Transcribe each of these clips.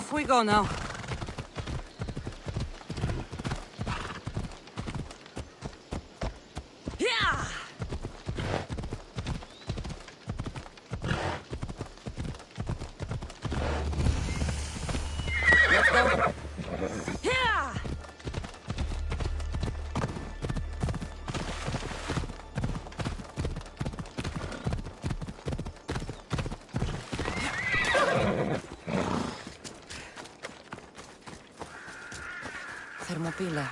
Off we go now. Yeah! Let's go. Yeah! Thermopylae.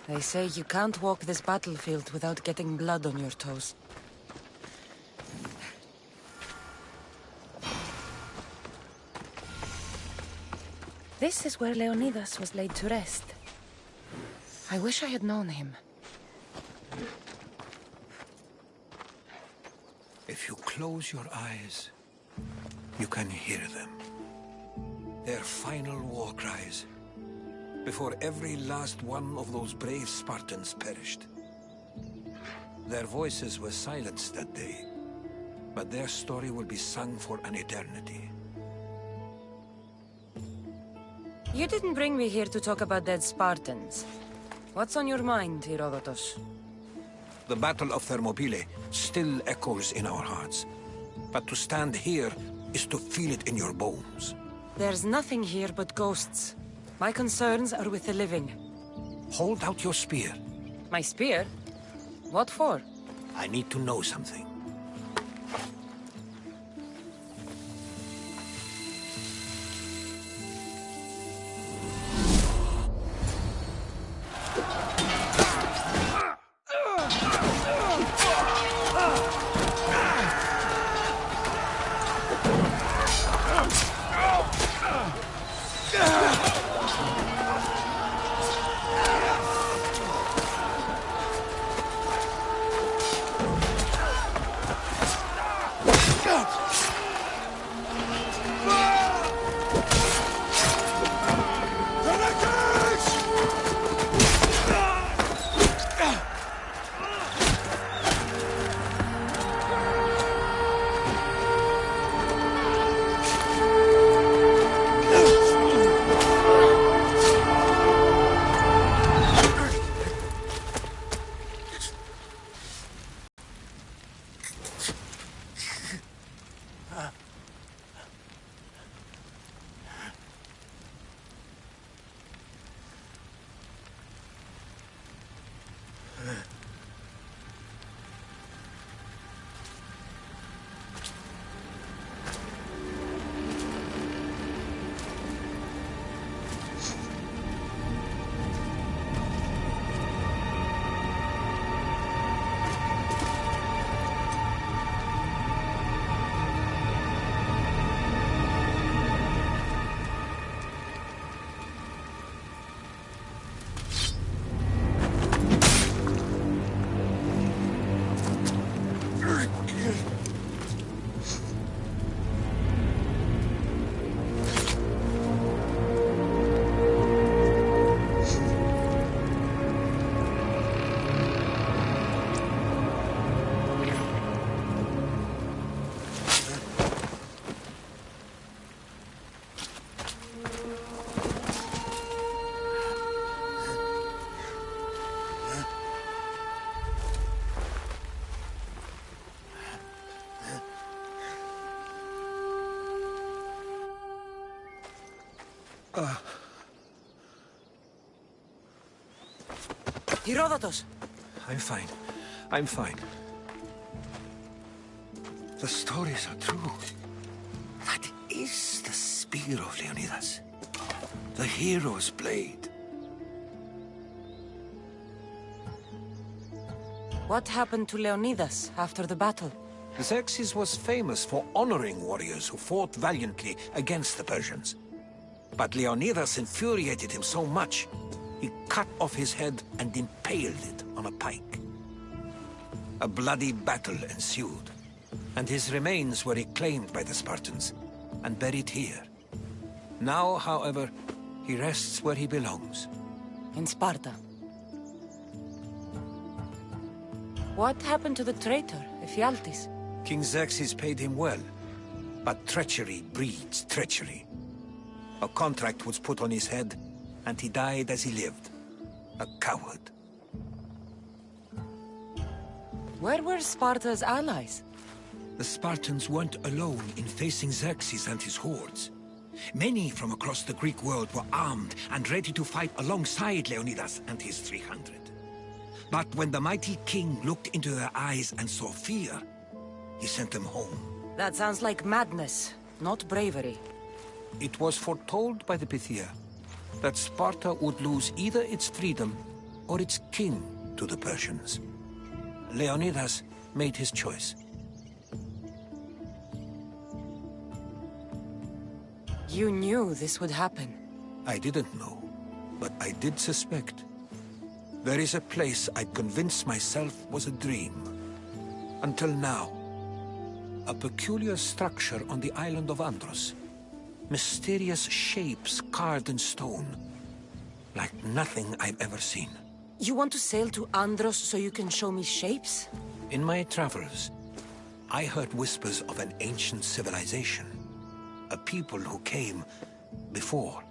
They say you can't walk this battlefield without getting blood on your toes. This is where Leonidas was laid to rest. I wish I had known him. If you close your eyes, you can hear them. Their final war cries, before every last one of those brave Spartans perished. Their voices were silenced that day, but their story will be sung for an eternity. You didn't bring me here to talk about dead Spartans. What's on your mind, Herodotus? The Battle of Thermopylae still echoes in our hearts. But to stand here is to feel it in your bones. There's nothing here but ghosts. My concerns are with the living. Hold out your spear. My spear? What for? I need to know something. Herodotus! I'm fine. I'm fine. The stories are true. That is the spear of Leonidas. The hero's blade. What happened to Leonidas after the battle? Xerxes was famous for honoring warriors who fought valiantly against the Persians. But Leonidas infuriated him so much, he cut off his head and impaled it on a pike. A bloody battle ensued, and his remains were reclaimed by the Spartans and buried here. Now, however, he rests where he belongs. In Sparta. What happened to the traitor, Ephialtes? King Xerxes paid him well, but treachery breeds treachery. A contract was put on his head, and he died as he lived. A coward. Where were Sparta's allies? The Spartans weren't alone in facing Xerxes and his hordes. Many from across the Greek world were armed and ready to fight alongside Leonidas and his 300. But when the mighty king looked into their eyes and saw fear, he sent them home. That sounds like madness, not bravery. It was foretold by the Pythia that Sparta would lose either its freedom or its king to the Persians. Leonidas made his choice. You knew this would happen. I didn't know, but I did suspect. There is a place I'd convinced myself was a dream. Until now. A peculiar structure on the island of Andros. Mysterious shapes carved in stone. Like nothing I've ever seen. You want to sail to Andros so you can show me shapes? In my travels, I heard whispers of an ancient civilization. A people who came before.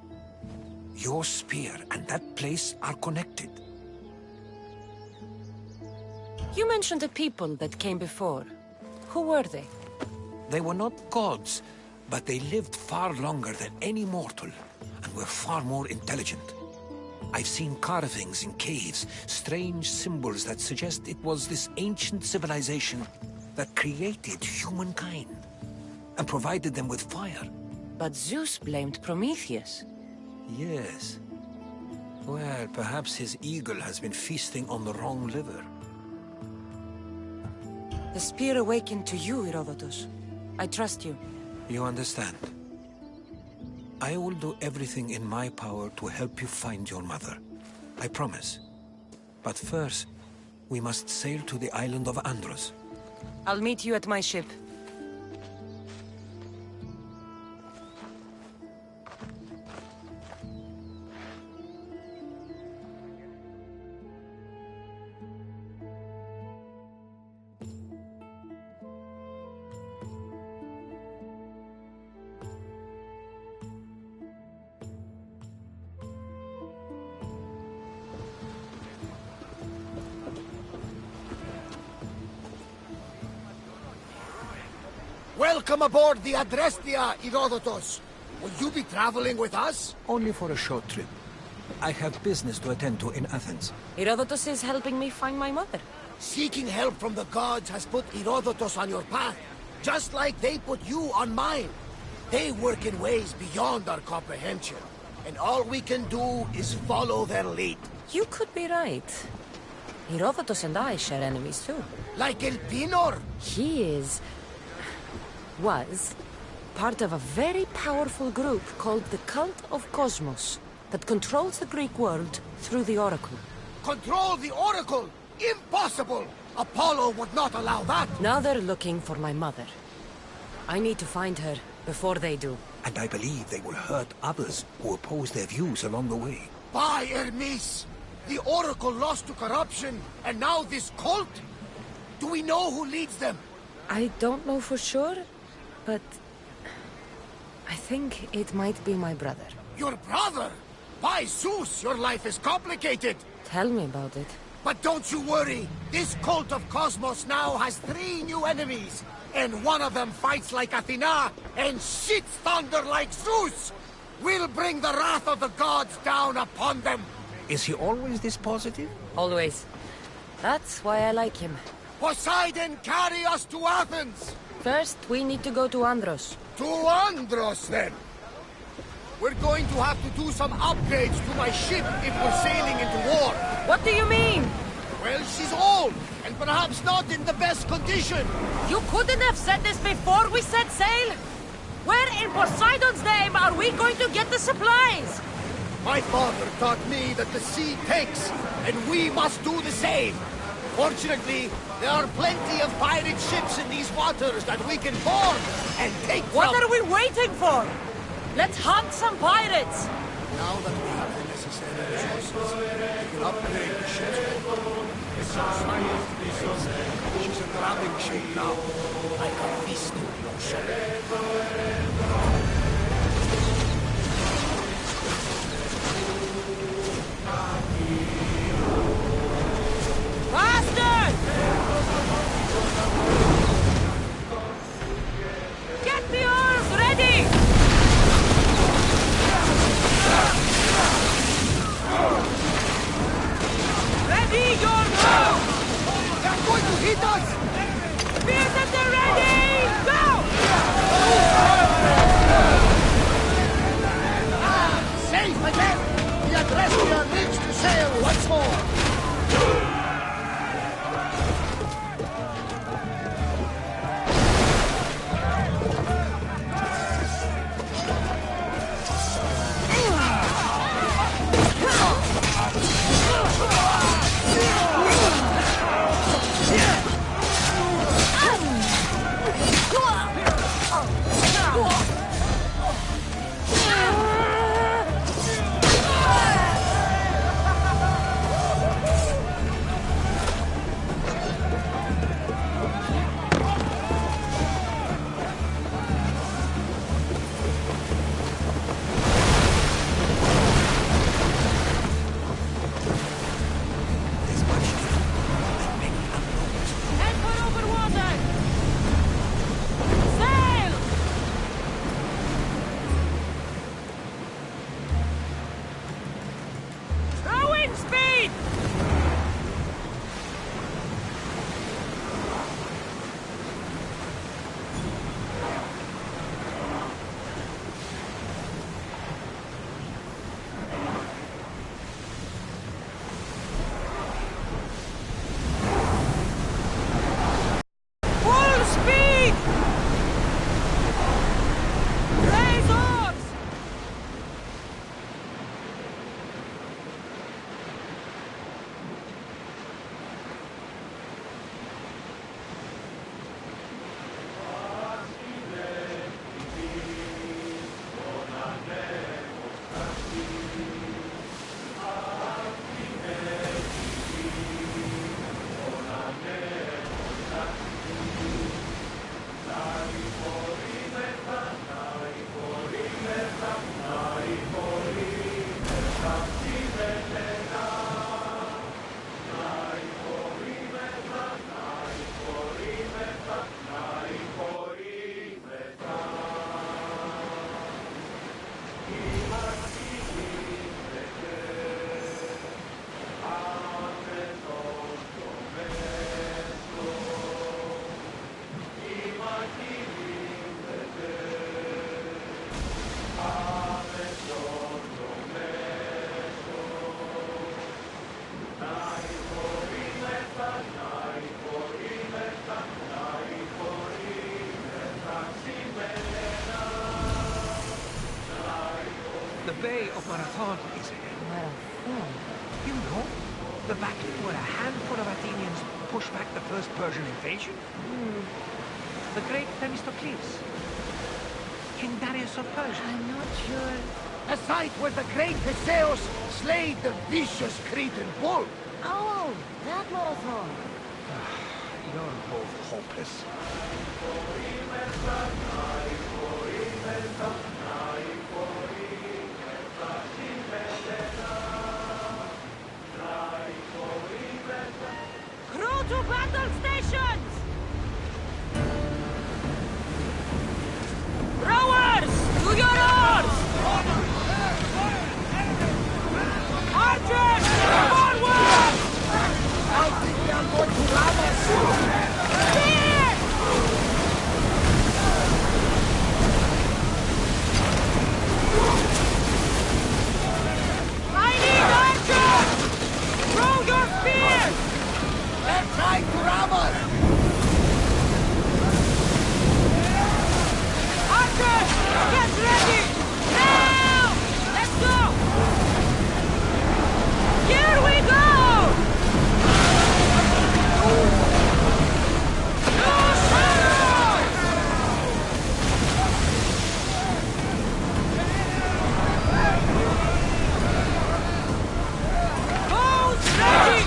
Your spear and that place are connected. You mentioned a people that came before. Who were they? They were not gods, but they lived far longer than any mortal, and were far more intelligent. I've seen carvings in caves, strange symbols that suggest it was this ancient civilization that created humankind, and provided them with fire. But Zeus blamed Prometheus. Yes. Well, perhaps his eagle has been feasting on the wrong liver. The spear awakened to you, Herodotus. I trust you. You understand. I will do everything in my power to help you find your mother. I promise. But first, we must sail to the island of Andros. I'll meet you at my ship. Welcome aboard the Adrestia, Herodotus. Will you be traveling with us? Only for a short trip. I have business to attend to in Athens. Herodotus is helping me find my mother. Seeking help from the gods has put Herodotus on your path, just like they put you on mine. They work in ways beyond our comprehension, and all we can do is follow their lead. You could be right. Herodotus and I share enemies too. Like Elpinor? He was part of a very powerful group called the Cult of Cosmos that controls the Greek world through the Oracle. Control the Oracle? Impossible! Apollo would not allow that! Now they're looking for my mother. I need to find her before they do. And I believe they will hurt others who oppose their views along the way. By Hermes! The Oracle lost to corruption, and now this cult? Do we know who leads them? I don't know for sure, but I think it might be my brother. Your brother? By Zeus, your life is complicated! Tell me about it. But don't you worry, this cult of Cosmos now has 3 new enemies, and one of them fights like Athena and shits thunder like Zeus! We'll bring the wrath of the gods down upon them! Is he always this positive? Always. That's why I like him. Poseidon, carry us to Athens! First, we need to go to Andros. To Andros, then! We're going to have to do some upgrades to my ship if we're sailing into war. What do you mean? Well, she's old, and perhaps not in the best condition. You couldn't have said this before we set sail? Where in Poseidon's name are we going to get the supplies? My father taught me that the sea takes, and we must do the same. Fortunately, there are plenty of pirate ships in these waters that we can board and take What from. are we waiting for? Let's hunt some pirates! Now that we have the necessary resources, we can upgrade the ship's She's in grabbing shape now, like a beast in motion. Ready your move! They're going to hit us! Spears at the ready! Go! Safe again! The Adrestia lives to sail once more! Head for over water! Sail! Rowing speed! Full speed! Raise oars! The Bay of Marathon is ahead. Marathon. You know, the battle where a handful of Athenians pushed back the first Persian invasion? The great Themistocles. King Darius of Persia. I'm not sure. A site where the great Theseus slayed the vicious Cretan bull! Oh, that marathon. You're both hopeless. Crew to battle stations! Rowers, to your oars! Archers, forward! I think they are going to ram us! Spears! I need archers! Throw your spears! They're trying to ram us! Archers, get ready! Now! Let's go! Here we go! No shadows! Bows ready!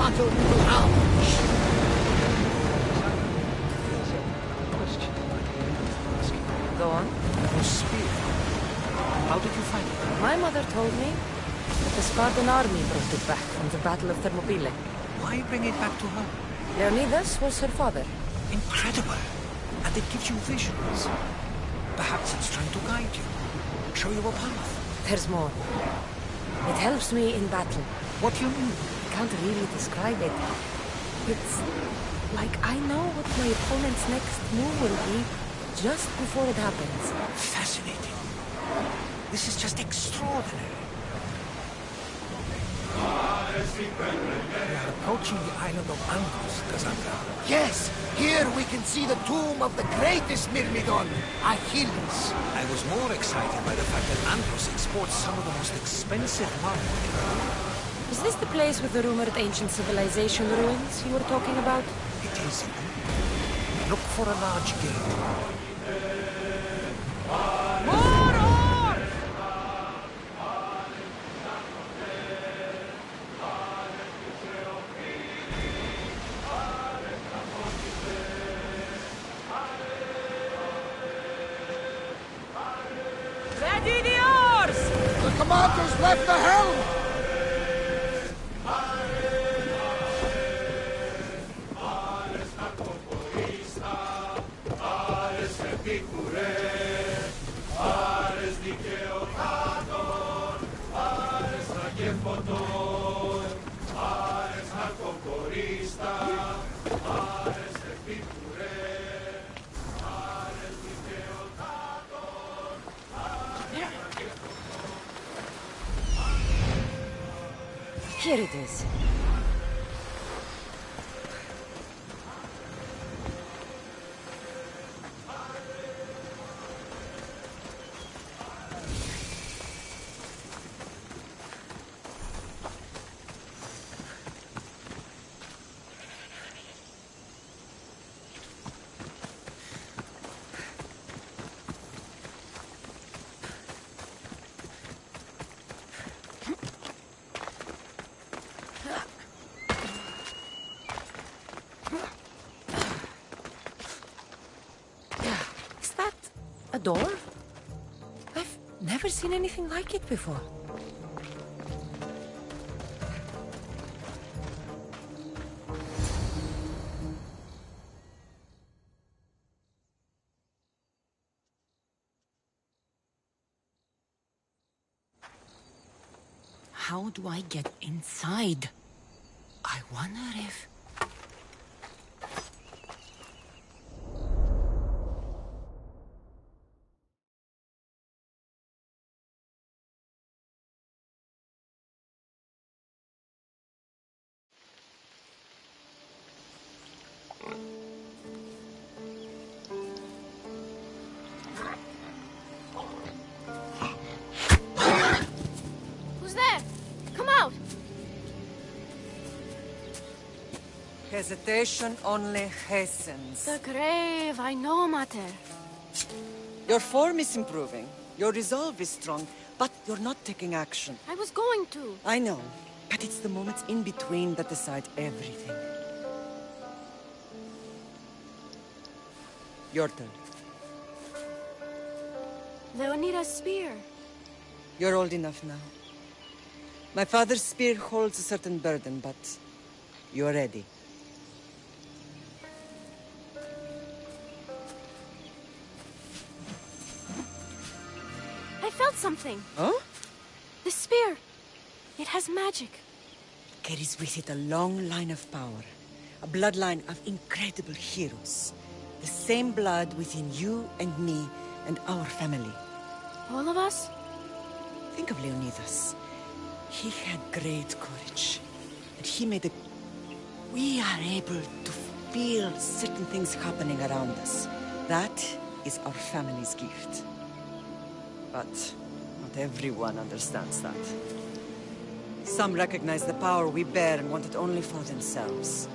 battle we will have. Question I didn't ask you. Go on. Your spear. How did you find it? My mother told me that the Spartan army brought it back from the Battle of Thermopylae. Why bring it back to her? Leonidas was her father. Incredible. And it gives you visions. Perhaps it's trying to guide you. Show you a path. There's more. It helps me in battle. What do you mean? I can't really describe it. It's like I know what my opponent's next move will be just before it happens. Fascinating. This is just extraordinary. We are approaching the island of Andros, Cassandra. Yes, here we can see the tomb of the greatest Myrmidon, Achilles. I was more excited by the fact that Andros exports some of the most expensive marble in the world. Is this the place with the rumored ancient civilization ruins you were talking about? It is. Look for a large gate. Ready the oars! The commanders left the helm! Here it is. Is that a door? I've never seen anything like it before. How do I get inside? I wonder if... Who's there? Come out! Hesitation only hastens. The grave, I know, Mater. Your form is improving. Your resolve is strong, but you're not taking action. I was going to. I know, but it's the moments in between that decide everything. Your turn. Leonida's spear. You're old enough now. My father's spear holds a certain burden, but you're ready. I felt something. Huh? The spear. It has magic. Carries with it a long line of power. A bloodline of incredible heroes. The same blood within you and me and our family. All of us? Think of Leonidas. He had great courage. And he made a... We are able to feel certain things happening around us. That is our family's gift. But not everyone understands that. Some recognize the power we bear and want it only for themselves.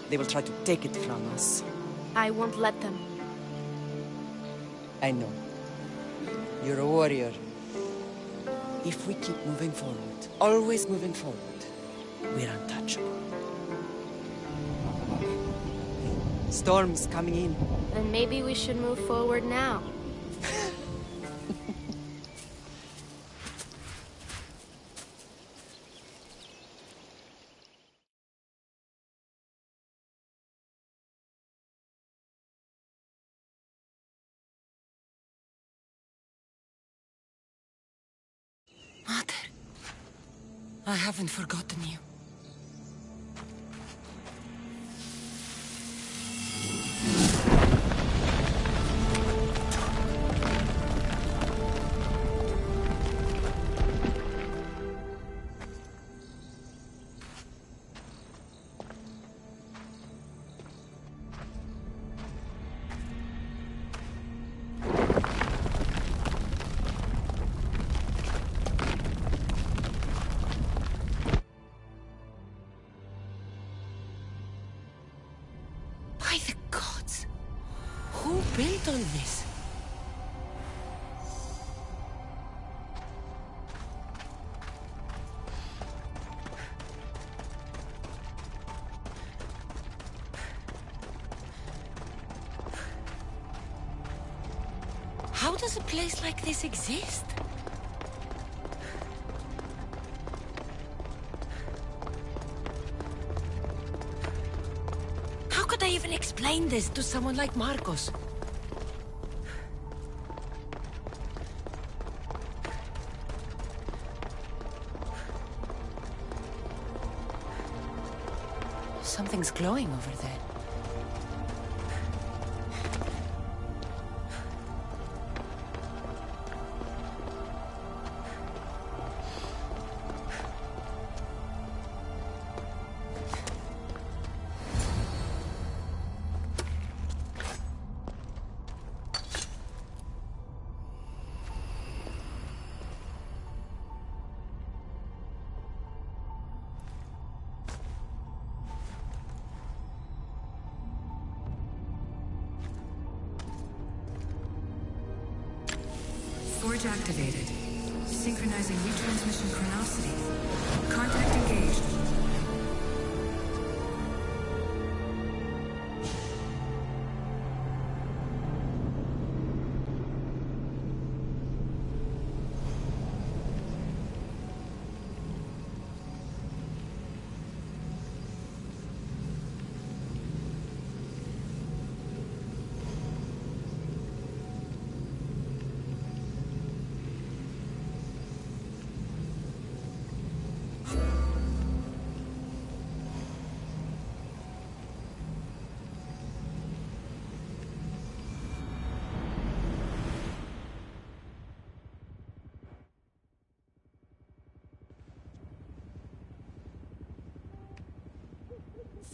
They will try to take it from us. I won't let them. I know. You're a warrior. If we keep moving forward, always moving forward, we're untouchable. Storm's coming in. Then maybe we should move forward now. Mother, I haven't forgotten you. By the gods! Who built all this? How does a place like this exist? How could I even explain this to someone like Marcos? Something's glowing over there. Forge activated. Synchronizing retransmission chronicity. Contact engaged.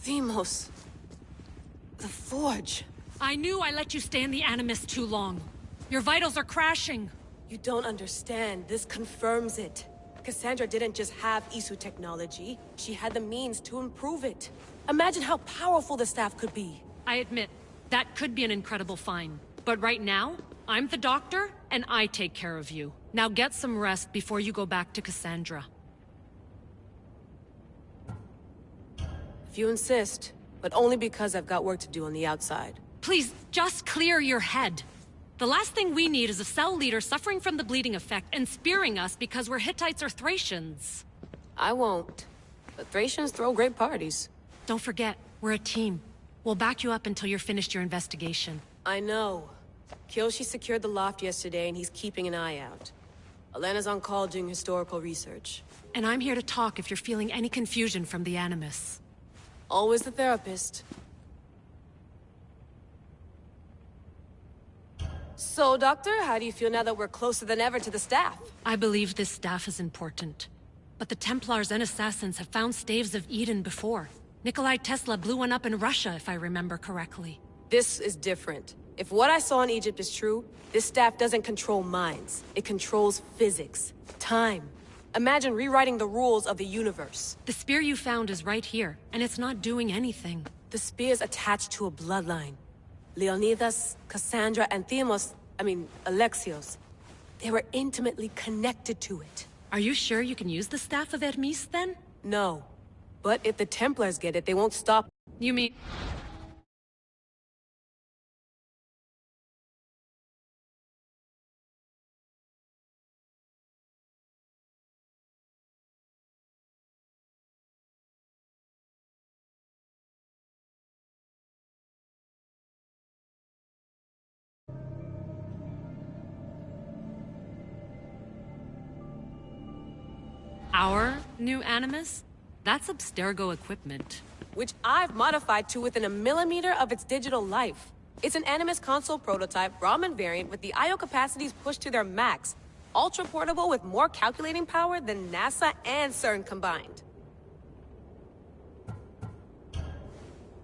Themos. The Forge. I knew I let you stay in the Animus too long. Your vitals are crashing. You don't understand. This confirms it. Cassandra didn't just have Isu technology. She had the means to improve it. Imagine how powerful the staff could be. I admit, that could be an incredible find. But right now, I'm the doctor, and I take care of you. Now get some rest before you go back to Cassandra. If you insist, but only because I've got work to do on the outside. Please, just clear your head. The last thing we need is a cell leader suffering from the bleeding effect and spearing us because we're Hittites or Thracians. I won't. But Thracians throw great parties. Don't forget, we're a team. We'll back you up until you're finished your investigation. I know. Kyoshi secured the loft yesterday and he's keeping an eye out. Elena's on call doing historical research. And I'm here to talk if you're feeling any confusion from the Animus. Always the therapist. So, Doctor, how do you feel now that we're closer than ever to the staff? I believe this staff is important. But the Templars and Assassins have found staves of Eden before. Nikolai Tesla blew one up in Russia, if I remember correctly. This is different. If what I saw in Egypt is true, this staff doesn't control minds. It controls physics, time. Imagine rewriting the rules of the universe. The spear you found is right here, and it's not doing anything. The spear's attached to a bloodline. Leonidas, Cassandra, and Alexios. They were intimately connected to it. Are you sure you can use the Staff of Hermes, then? No. But if the Templars get it, they won't stop. You mean... Our new Animus? That's Abstergo equipment. Which I've modified to within a millimeter of its digital life. It's an Animus console prototype, Raman variant with the I/O capacities pushed to their max. Ultra portable with more calculating power than NASA and CERN combined.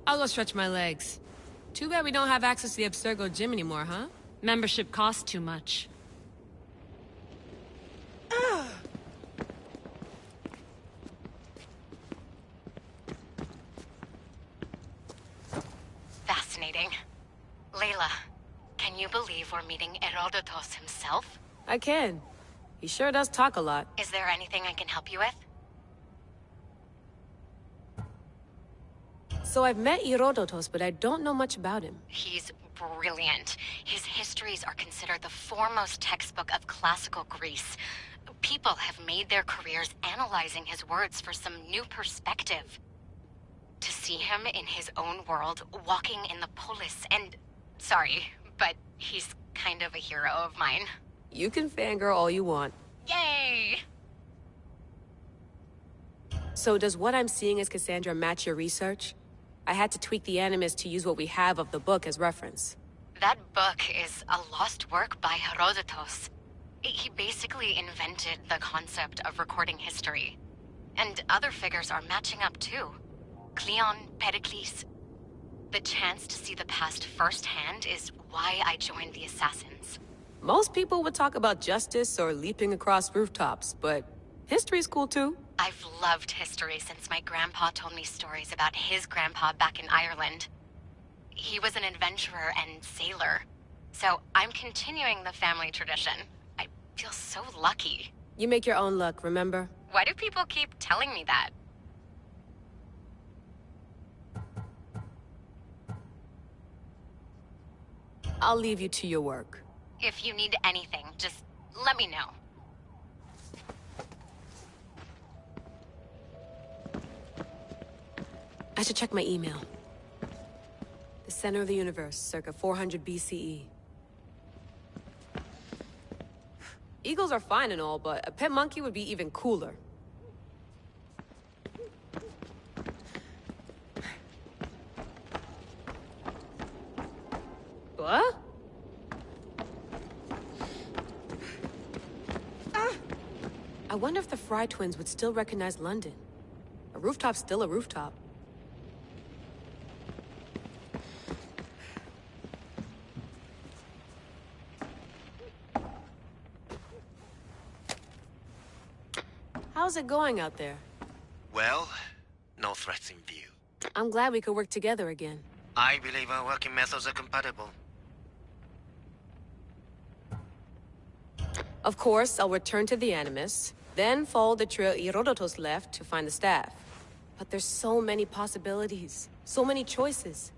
I'll go stretch my legs. Too bad we don't have access to the Abstergo gym anymore, huh? Membership costs too much. Fascinating. Layla, can you believe we're meeting Herodotus himself? I can. He sure does talk a lot. Is there anything I can help you with? So I've met Herodotus, but I don't know much about him. He's brilliant. His histories are considered the foremost textbook of classical Greece. People have made their careers analyzing his words for some new perspective. To see him in his own world, walking in the polis, and... Sorry, but he's kind of a hero of mine. You can fangirl all you want. Yay! So does what I'm seeing as Cassandra match your research? I had to tweak the Animus to use what we have of the book as reference. That book is a lost work by Herodotus. He basically invented the concept of recording history. And other figures are matching up too. Cleon, Pericles. The chance to see the past firsthand is why I joined the Assassins. Most people would talk about justice or leaping across rooftops, but history's cool too. I've loved history since my grandpa told me stories about his grandpa back in Ireland. He was an adventurer and sailor, so I'm continuing the family tradition. I feel so lucky. You make your own luck, remember? Why do people keep telling me that? I'll leave you to your work. If you need anything, just let me know. I should check my email. The center of the universe, circa 400 BCE. Eagles are fine and all, but a pet monkey would be even cooler. What? I wonder if the Fry twins would still recognize London. A rooftop's still a rooftop. How's it going out there? Well, no threats in view. I'm glad we could work together again. I believe our working methods are compatible. Of course, I'll return to the Animus, then follow the trail Herodotus left to find the staff. But there's so many possibilities, so many choices.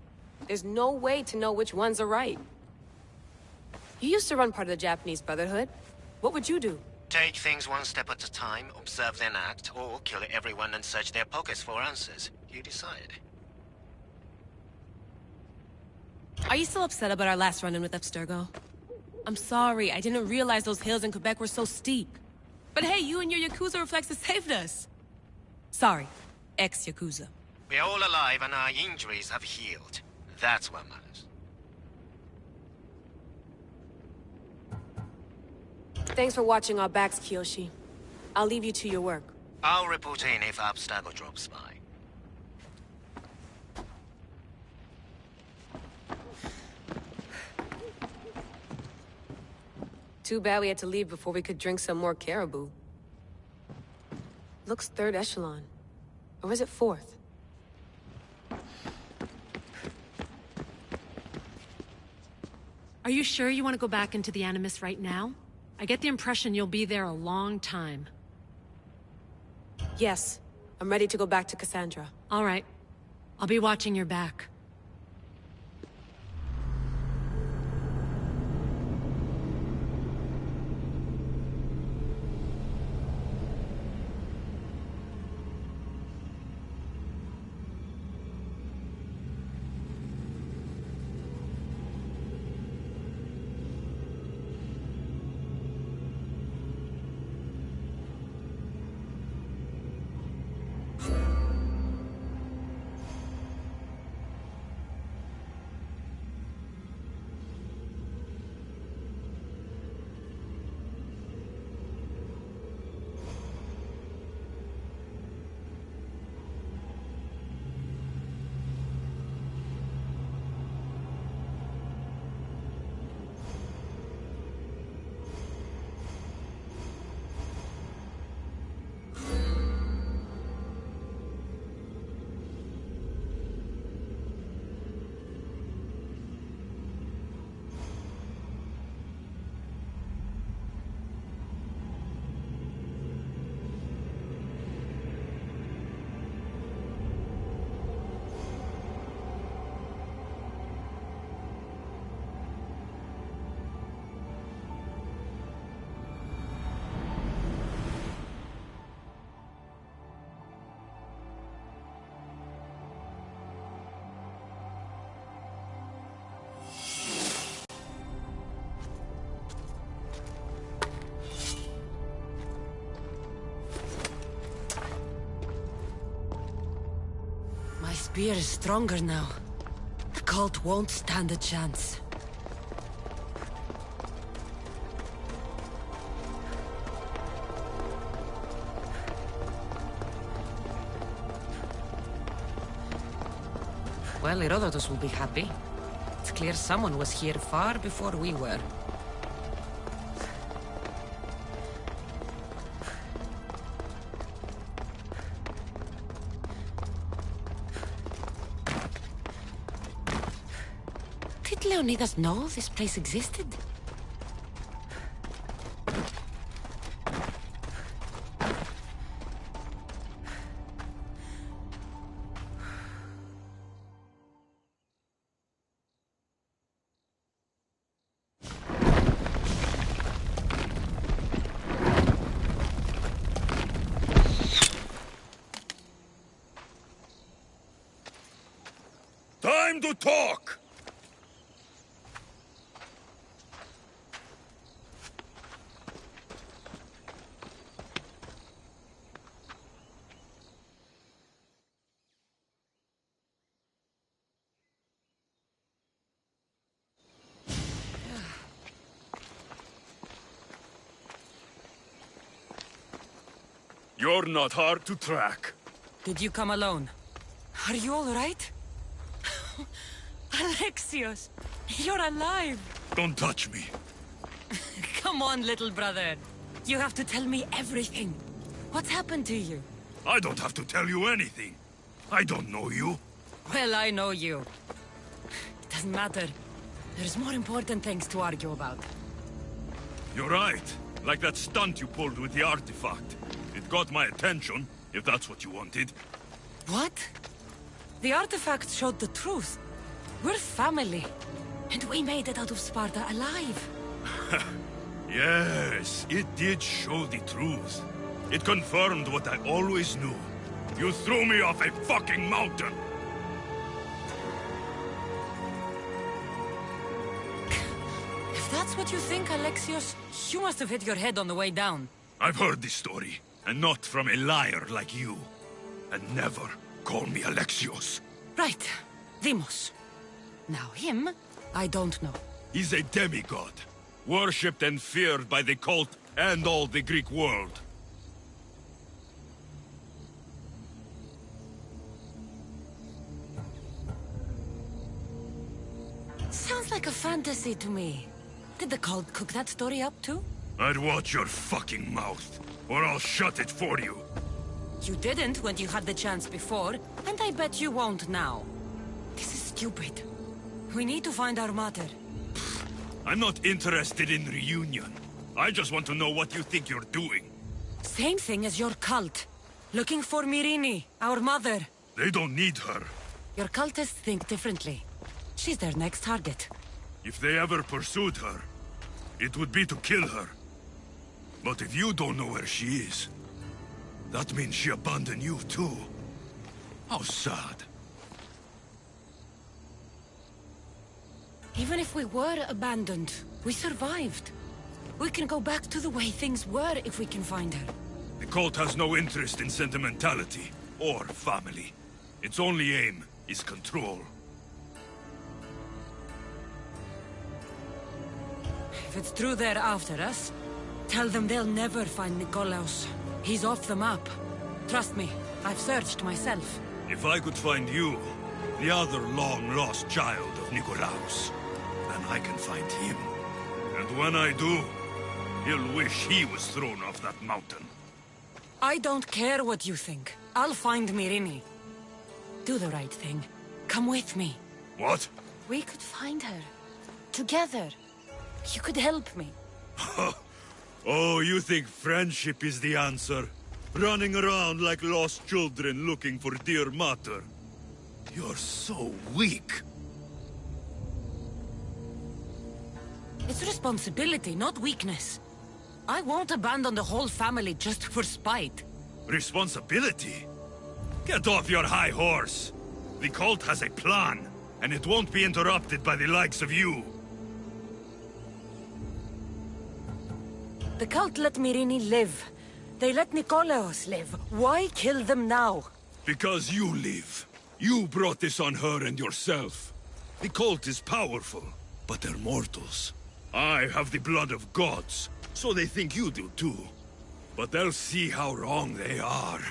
There's no way to know which ones are right. You used to run part of the Japanese Brotherhood. What would you do? Take things one step at a time, observe then act, or kill everyone and search their pockets for answers. You decide. Are you still upset about our last run-in with Abstergo? I'm sorry, I didn't realize those hills in Quebec were so steep. But hey, you and your Yakuza reflexes saved us. Sorry, ex-Yakuza. We're all alive and our injuries have healed. That's what matters. Thanks for watching our backs, Kiyoshi. I'll leave you to your work. I'll report in if Abstergo drops by. Too bad we had to leave before we could drink some more caribou. Looks third echelon. Or is it fourth? Are you sure you want to go back into the Animus right now? I get the impression you'll be there a long time. Yes. I'm ready to go back to Cassandra. All right. I'll be watching your back. My spear is stronger now. The cult won't stand a chance. Well, Herodotus will be happy. It's clear someone was here far before we were. Did Leonidas know this place existed? Time to talk! You're not hard to track. Did you come alone? Are you all right? Alexios, you're alive! Don't touch me. Come on, little brother. You have to tell me everything. What's happened to you? I don't have to tell you anything. I don't know you. Well, I know you. It doesn't matter. There's more important things to argue about. You're right. Like that stunt you pulled with the artifact. It got my attention, if that's what you wanted. What? The artifact showed the truth. We're family. And we made it out of Sparta alive. Yes, it did show the truth. It confirmed what I always knew. You threw me off a fucking mountain! If that's what you think, Alexios, you must have hit your head on the way down. I've heard this story, and not from a liar like you. And never call me Alexios. Right. Deimos. Now him, I don't know. He's a demigod, worshipped and feared by the cult and all the Greek world. Sounds like a fantasy to me. Did the cult cook that story up too? I'd watch your fucking mouth, or I'll shut it for you. You didn't when you had the chance before, and I bet you won't now. This is stupid. We need to find our mother. I'm not interested in reunion. I just want to know what you think you're doing. Same thing as your cult. Looking for Myrrine, our mother. They don't need her. Your cultists think differently. She's their next target. If they ever pursued her, it would be to kill her. But if you don't know where she is, that means she abandoned you too. How sad. Even if we were abandoned, we survived. We can go back to the way things were if we can find her. The cult has no interest in sentimentality or family. Its only aim is control. If it's true they're after us, tell them they'll never find Nikolaos. He's off the map. Trust me, I've searched myself. If I could find you, the other long-lost child of Nikolaos, then I can find him. And when I do, he'll wish he was thrown off that mountain. I don't care what you think. I'll find Myrrine. Do the right thing. Come with me. What? We could find her. Together. You could help me. Oh, you think friendship is the answer? Running around like lost children looking for dear mater. You're so weak. It's responsibility, not weakness. I won't abandon the whole family just for spite. Responsibility? Get off your high horse. The cult has a plan, and it won't be interrupted by the likes of you. The cult let Myrrine live. They let Nikolaos live. Why kill them now? Because you live. You brought this on her and yourself. The cult is powerful, but they're mortals. I have the blood of gods, so they think you do too. But they'll see how wrong they are.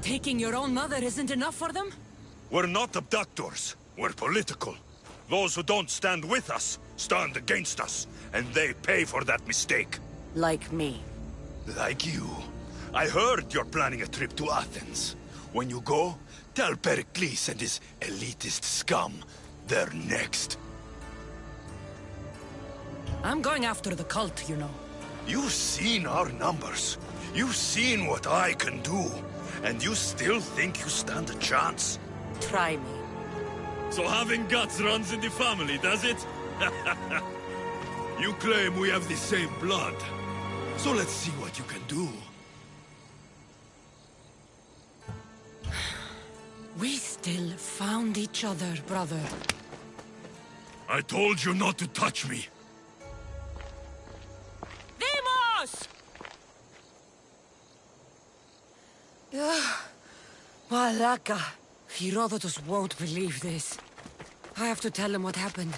Taking your own mother isn't enough for them? We're not abductors. We're political. Those who don't stand with us, stand against us. And they pay for that mistake. Like me. Like you. I heard you're planning a trip to Athens. When you go, tell Pericles and his elitist scum they're next. I'm going after the cult, you know. You've seen our numbers. You've seen what I can do. And you still think you stand a chance? Try me. So having guts runs in the family, does it? You claim we have the same blood. So let's see what you can do. We still found each other, brother. I told you not to touch me. Demos! Malaka. Herodotus won't believe this. I have to tell him what happened.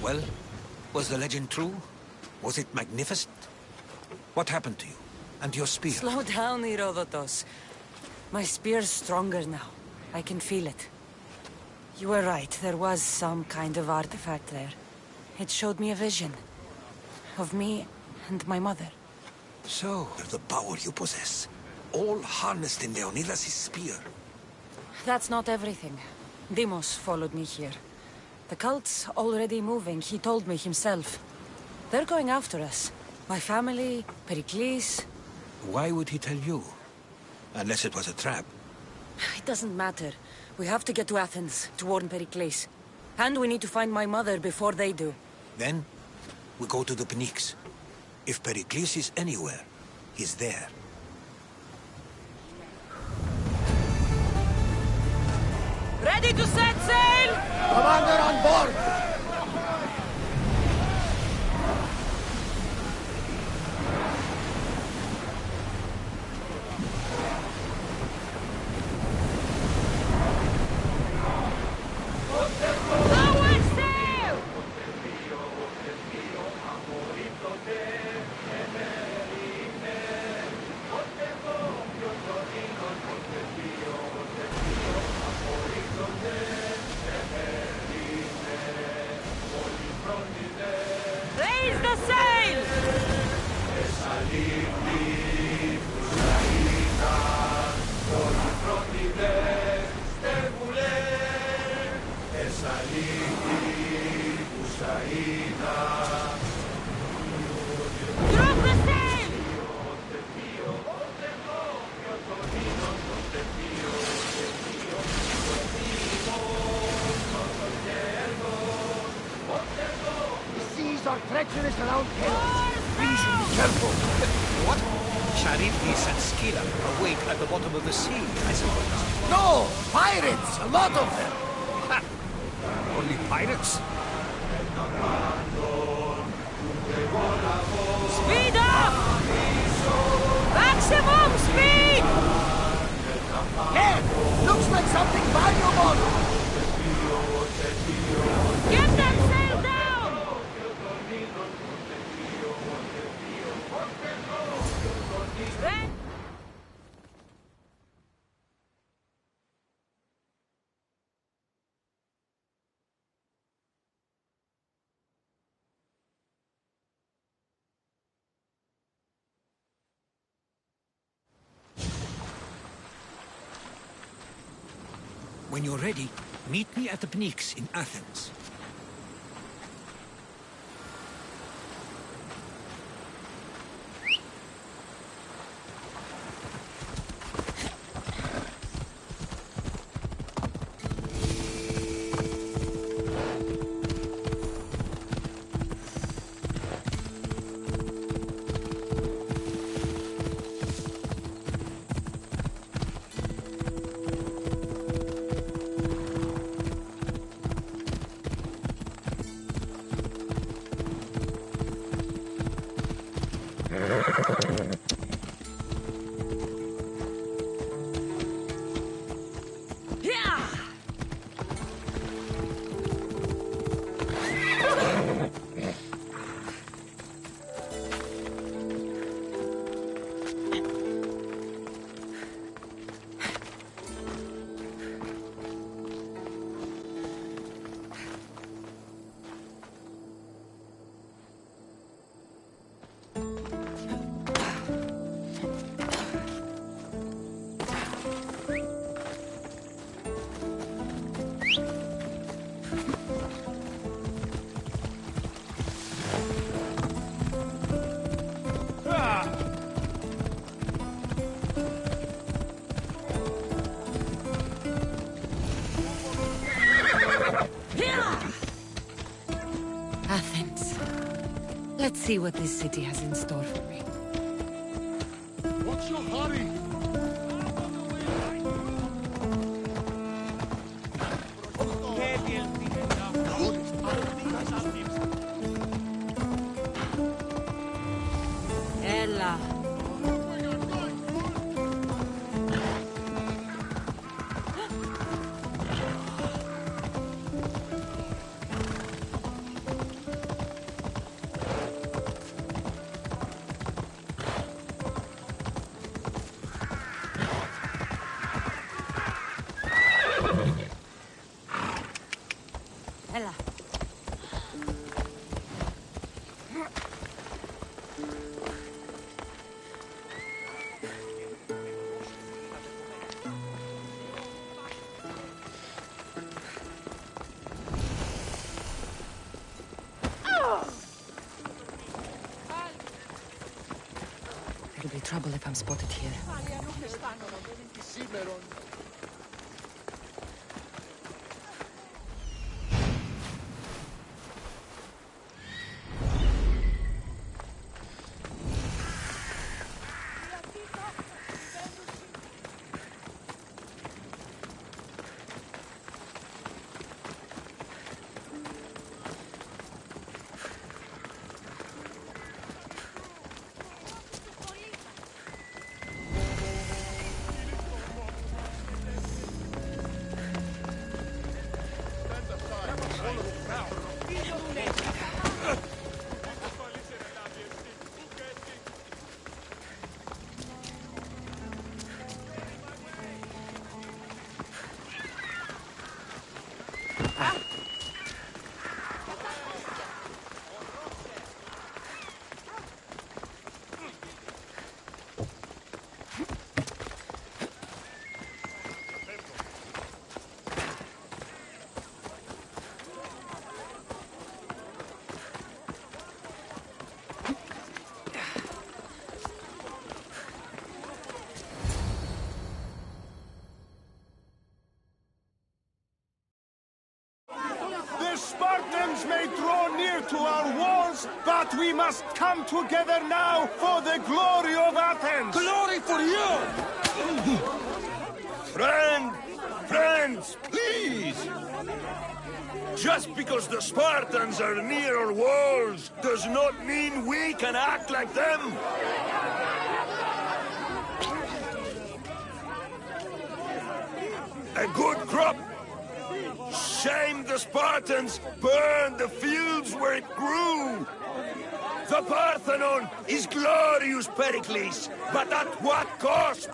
Well, was the legend true? Was it magnificent? What happened to you? And your spear? Slow down, Herodotus. My spear's stronger now. I can feel it. You were right, there was some kind of artifact there. It showed me a vision. Of me and my mother. So, the power you possess, all harnessed in Leonidas' spear. That's not everything. Demos followed me here. The cult's already moving, he told me himself. They're going after us. My family, Pericles. Why would he tell you? Unless it was a trap. It doesn't matter. We have to get to Athens, to warn Pericles. And we need to find my mother before they do. Then, we go to the Pnyx. If Pericles is anywhere, he's there. ready to set sail? Commander on board! Raise the sail! Drop the sail! The seas are treacherous around Chaos. We should be careful. What? Charybdis and Scylla await at the bottom of the sea, I suppose. No! Pirates! A lot of them! Only pirates? Speed up! Maximum speed! Hey! Looks like something valuable! Get that sail down! Ready? When you're ready, meet me at the Pnyx in Athens. Athens. Let's see what this city has in store for me. What's your hurry? Ella. Ella. There'll be trouble if I'm spotted here. enemies may draw near to our walls, but we must come together now for the glory of Athens! Glory for you! Friends, please! Just because the Spartans are near our walls does not mean we can act like them! A good crop! Shame the Spartans burned the fields where it grew! The Parthenon is glorious, Pericles, but at what cost?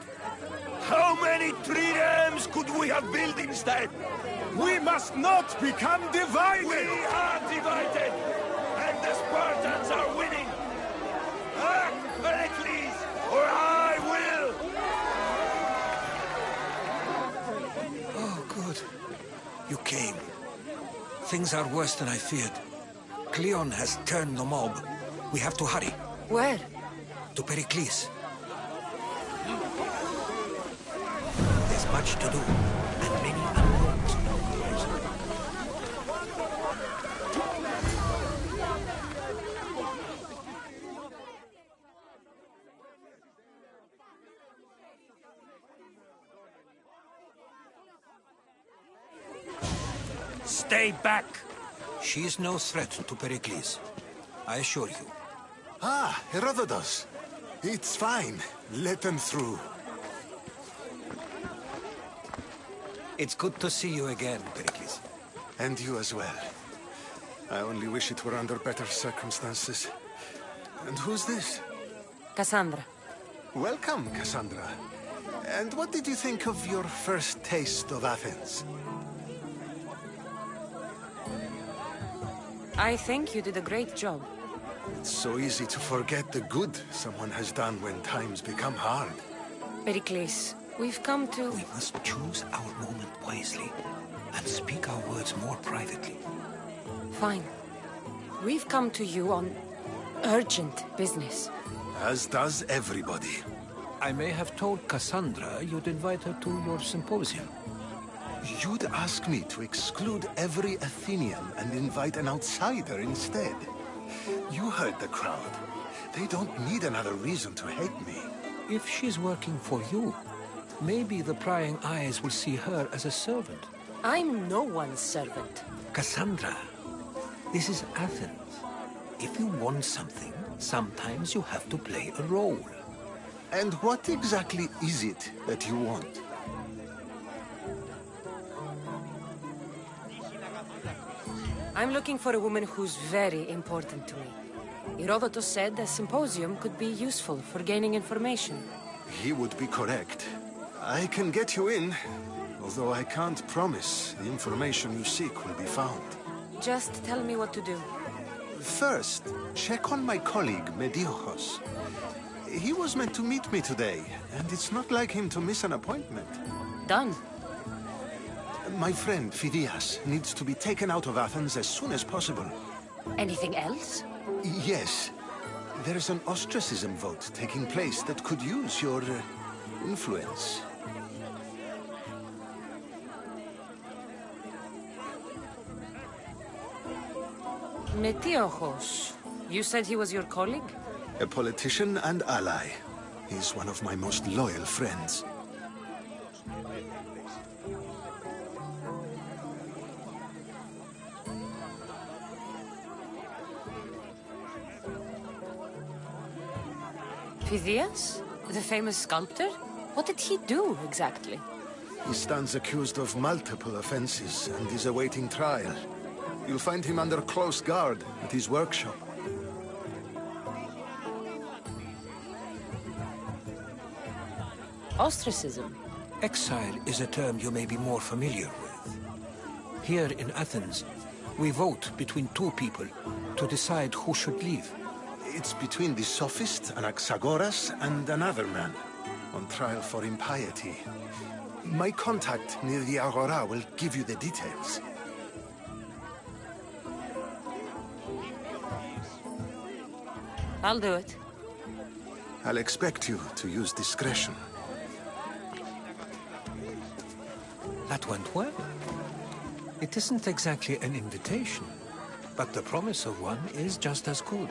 How many triremes could we have built instead? We must not become divided! We are divided! And the Spartans are winning! Act, Pericles, or I will! Oh, good. You came. Things are worse than I feared. Cleon has turned the mob. We have to hurry. Where? To Pericles. There's much to do, and many unknowns. Stay back! She is no threat to Pericles. I assure you. Ah, Herodotus. It's fine. Let them through. It's good to see you again, Pericles. And you as well. I only wish it were under better circumstances. And who's this? Cassandra. Welcome, Cassandra. And what did you think of your first taste of Athens? I think you did a great job. It's so easy to forget the good someone has done when times become hard. Pericles, we've come to... We must choose our moment wisely and speak our words more privately. Fine. We've come to you on urgent business. As does everybody. I may have told Cassandra you'd invite her to your symposium. You'd ask me to exclude every Athenian and invite an outsider instead. You heard the crowd. They don't need another reason to hate me. If she's working for you, maybe the prying eyes will see her as a servant. I'm no one's servant. Cassandra, this is Athens. If you want something, sometimes you have to play a role. And what exactly is it that you want? I'm looking for a woman who's very important to me. Herodotus said a symposium could be useful for gaining information. He would be correct. I can get you in, although I can't promise the information you seek will be found. Just tell me what to do. First, check on my colleague, Mediochos. He was meant to meet me today, and it's not like him to miss an appointment. Done. My friend, Phidias, needs to be taken out of Athens as soon as possible. Anything else? Yes. There's an ostracism vote taking place that could use your influence. Metiochos. You said he was your colleague? A politician and ally. He's one of my most loyal friends. Phidias? The famous sculptor? What did he do, exactly? He stands accused of multiple offenses and is awaiting trial. You'll find him under close guard at his workshop. Ostracism? Exile is a term you may be more familiar with. Here in Athens, we vote between two people to decide who should leave. It's between the sophist Anaxagoras and another man, on trial for impiety. My contact near the Agora will give you the details. I'll do it. I'll expect you to use discretion. That went well. It isn't exactly an invitation, But the promise of one is just as good.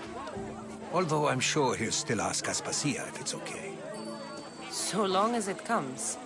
Although I'm sure he'll still ask Aspasia if it's okay. So long as it comes.